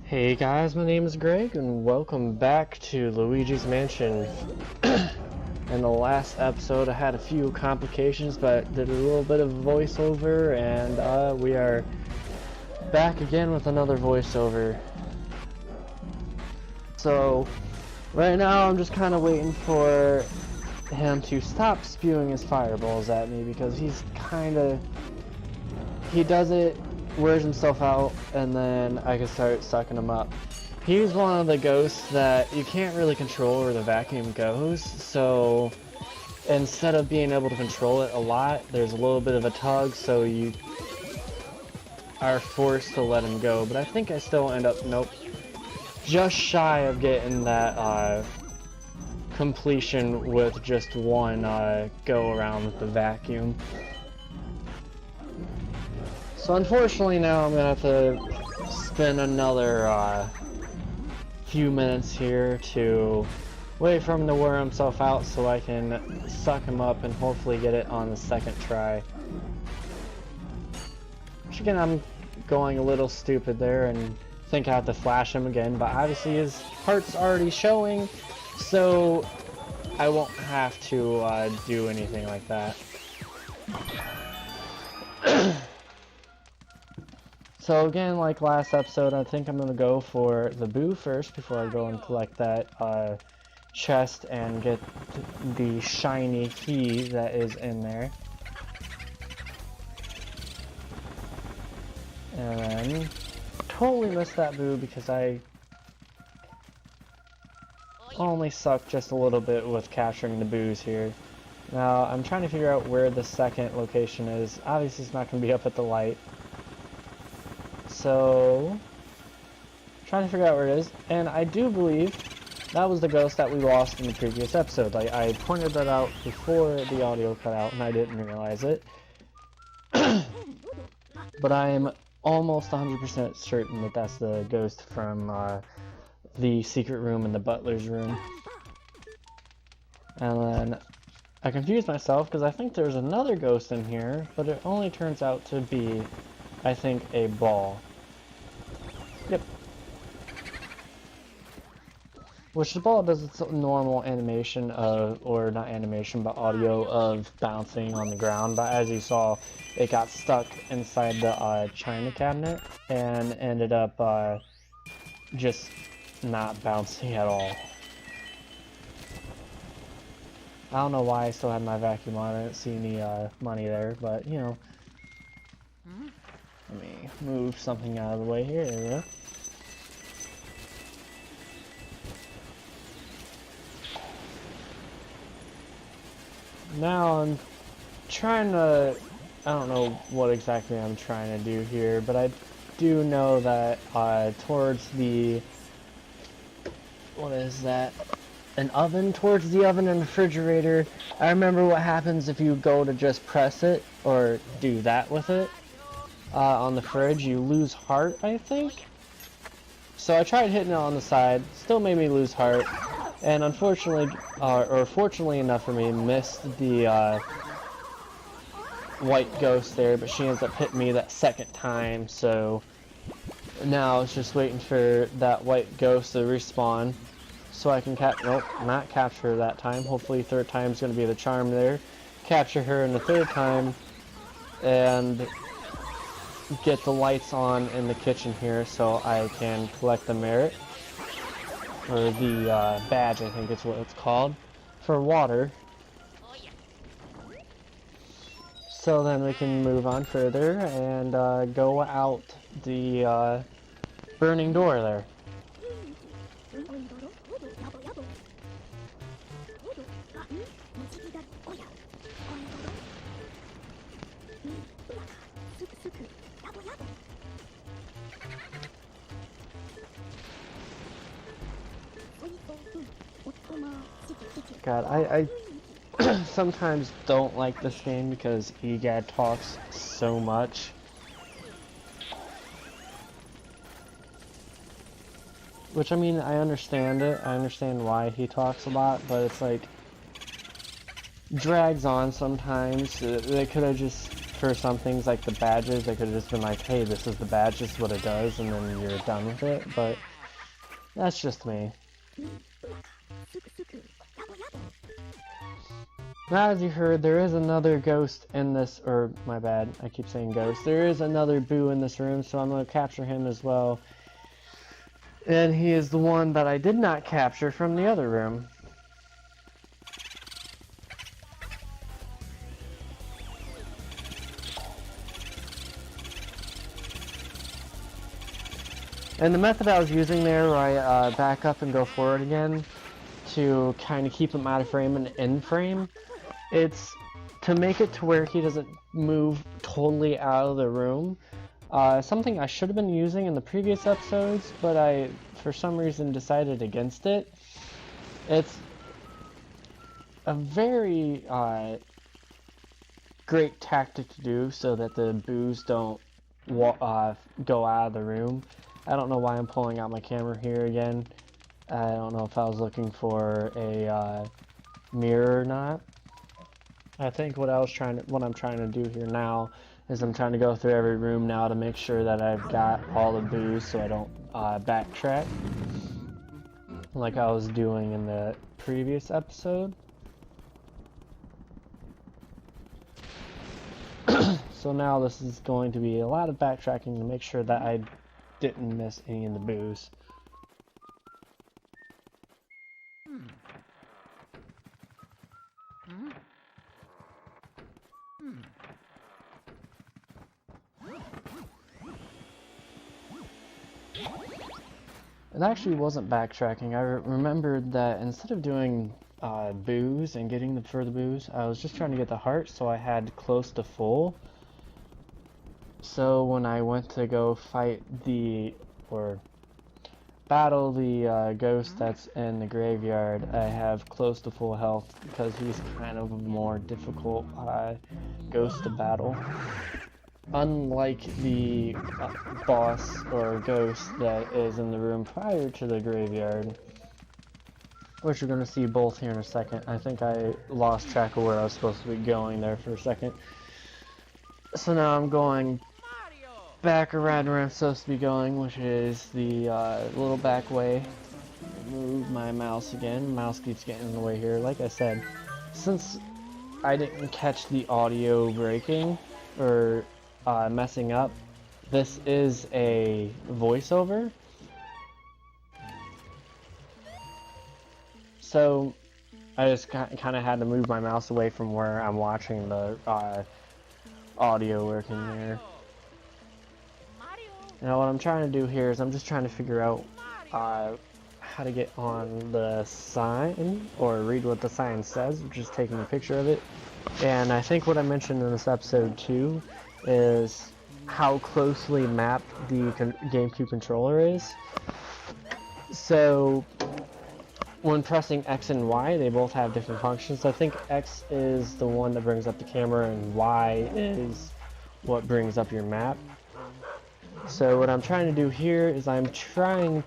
Hey guys, my name is Greg and welcome back to Luigi's Mansion. In the last episode I had a few complications but did a little bit of voiceover and we are back again with another voiceover. So right now I'm just kind of waiting for him to stop spewing his fireballs at me because he does it, wears himself out, and then I can start sucking him up. He's one of the ghosts that you can't really control where the vacuum goes, so instead of being able to control it a lot, there's a little bit of a tug, so you are forced to let him go. But I think I still end up, nope, just shy of getting that completion with just one go around with the vacuum. So unfortunately now I'm gonna have to spend another few minutes here to wait for him to wear himself out so I can suck him up and hopefully get it on the second try. Which again, I'm going a little stupid there and think I have to flash him again, but obviously his heart's already showing, so I won't have to do anything like that. So again, like last episode, I think I'm going to go for the boo first before I go and collect that chest and get the shiny key that is in there. And then totally missed that boo because I only suck just a little bit with capturing the boos here. Now I'm trying to figure out where the second location is. Obviously it's not going to be up at the light. So, trying to figure out where it is, and I do believe that was the ghost that we lost in the previous episode. Like, I pointed that out before the audio cut out, and I didn't realize it. But I am almost 100% certain that that's the ghost from the secret room in the butler's room. And then I confused myself because I think there's another ghost in here, but it only turns out to be, I think, a ball. Yep. Which the ball does its normal animation of, or not animation, but audio of bouncing on the ground. But as you saw, it got stuck inside the china cabinet and ended up just not bouncing at all. I don't know why I still had my vacuum on. I didn't see any money there, but you know. Let me move something out of the way here. There we go. Now I'm trying to, I don't know what exactly I'm trying to do here, but I do know that towards the, what is that? An oven? Towards the oven and refrigerator. I remember what happens if you go to just press it or do that with it. On the fridge, you lose heart, I think. So I tried hitting it on the side, still made me lose heart, and unfortunately, or fortunately enough for me, missed the white ghost there, but she ends up hitting me that second time, so now it's just waiting for that white ghost to respawn, so I can nope, not capture her that time. Hopefully third time's going to be the charm there. Capture her in the third time, and get the lights on in the kitchen here so I can collect the merit, or the badge, I think it's what it's called, for water. So then we can move on further and go out the burning door there. God, I sometimes don't like this game because EGAD talks so much. Which, I mean, I understand it. I understand why he talks a lot, but it's like, drags on sometimes. They could have just for some things like the badges, they could have just been like, hey, this is the badge, this is what it does, and then you're done with it, but that's just me. Now, as you heard, there is another ghost in this, or my bad, I keep saying ghost. There is another Boo in this room, so I'm going to capture him as well. And he is the one that I did not capture from the other room. And the method I was using there, where I back up and go forward again to kind of keep him out of frame and in frame, it's to make it to where he doesn't move totally out of the room. Something I should have been using in the previous episodes, but I, for some reason, decided against it. It's a very great tactic to do so that the boos don't go out of the room. I don't know why I'm pulling out my camera here again. I don't know if I was looking for a mirror or not. I think what I'm trying to do here now is I'm trying to go through every room now to make sure that I've got all the boos so I don't backtrack like I was doing in the previous episode. So now this is going to be a lot of backtracking to make sure that I didn't miss any of the boos. It actually wasn't backtracking. I remembered that instead of doing boos and getting them for the boos, I was just trying to get the heart, so I had close to full. So when I went to go fight or battle the ghost that's in the graveyard, I have close to full health because he's kind of a more difficult ghost to battle. Unlike the boss or ghost that is in the room prior to the graveyard, which you're going to see both here in a second. I think I lost track of where I was supposed to be going there for a second. So now I'm going back around where I'm supposed to be going, which is the little back way. Move my mouse again. Mouse keeps getting in the way here. Like I said, since I didn't catch the audio breaking or messing up, this is a voiceover. So I just kind of had to move my mouse away from where I'm watching the audio working there. Now what I'm trying to do here is I'm just trying to figure out how to get on the sign or read what the sign says, which is taking a picture of it. And I think what I mentioned in this episode too is how closely mapped the GameCube controller is. So when pressing X and Y, they both have different functions. I think X is the one that brings up the camera and Y is what brings up your map. So what I'm trying to do here is I'm trying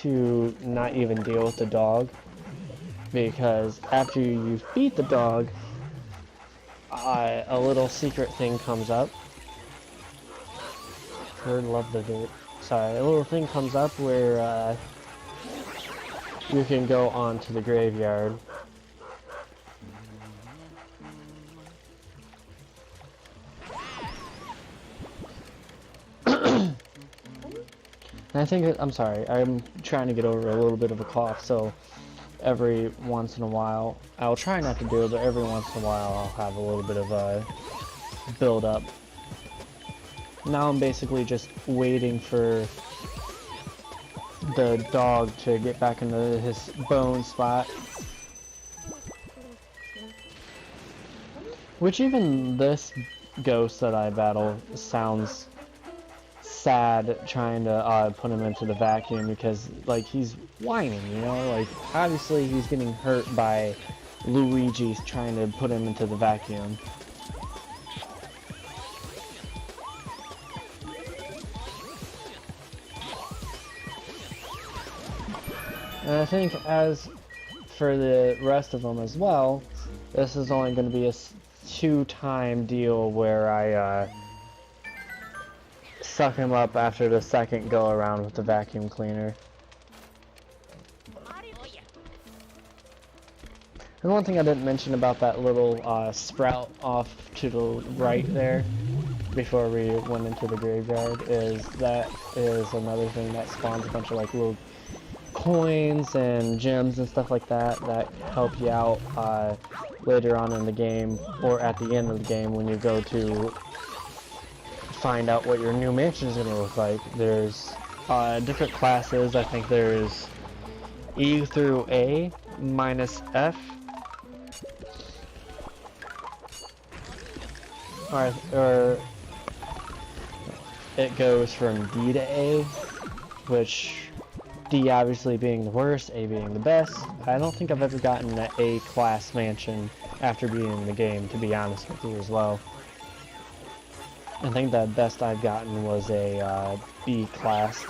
to not even deal with the dog, because after you beat the dog, a little secret thing comes up. Bird love the dirt. Sorry, a little thing comes up where you can go on to the graveyard. And I think, I'm sorry, I'm trying to get over a little bit of a cough, so every once in a while, I'll try not to do it, but every once in a while I'll have a little bit of a build up. Now I'm basically just waiting for the dog to get back into his bone spot. Which even this ghost that I battle sounds sad trying to put him into the vacuum, because like he's whining, you know, like obviously he's getting hurt by Luigi trying to put him into the vacuum. And I think as for the rest of them as well, this is only going to be a 2-time deal where I suck him up after the second go around with the vacuum cleaner. And one thing I didn't mention about that little sprout off to the right there before we went into the graveyard is that is another thing that spawns a bunch of like little coins and gems and stuff like that that help you out later on in the game or at the end of the game when you go to find out what your new mansion is going to look like. There's different classes. I think there's E through A minus F. Or it goes from D to A, which D obviously being the worst, A being the best. I don't think I've ever gotten an A class mansion after being in the game, to be honest with you as well. I think the best I've gotten was a B class.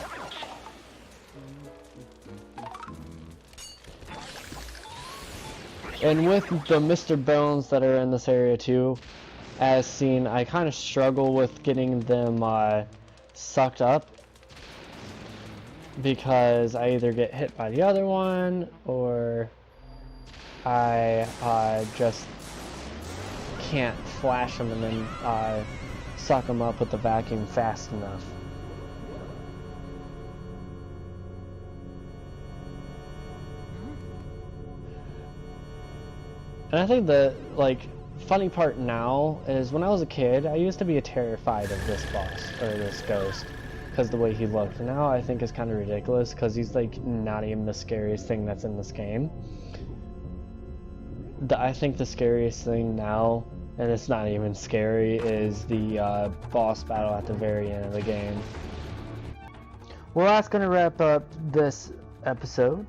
And with the Mr. Bones that are in this area too, as seen, I kind of struggle with getting them sucked up because I either get hit by the other one or I just can't flash them and then suck them up with the vacuum fast enough. And I think the funny part now is when I was a kid, I used to be terrified of this boss, or this ghost, because the way he looked. Now I think it's kind of ridiculous, because he's like not even the scariest thing that's in this game. I think the scariest thing now, and it's not even scary, is the boss battle at the very end of the game. Well, that's going to wrap up this episode.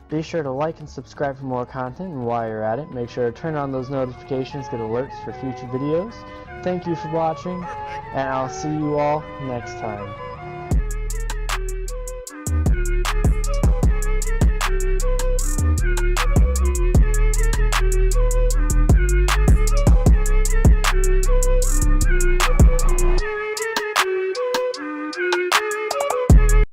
Be sure to like and subscribe for more content, and while you're at it, make sure to turn on those notifications, get alerts for future videos. Thank you for watching, and I'll see you all next time.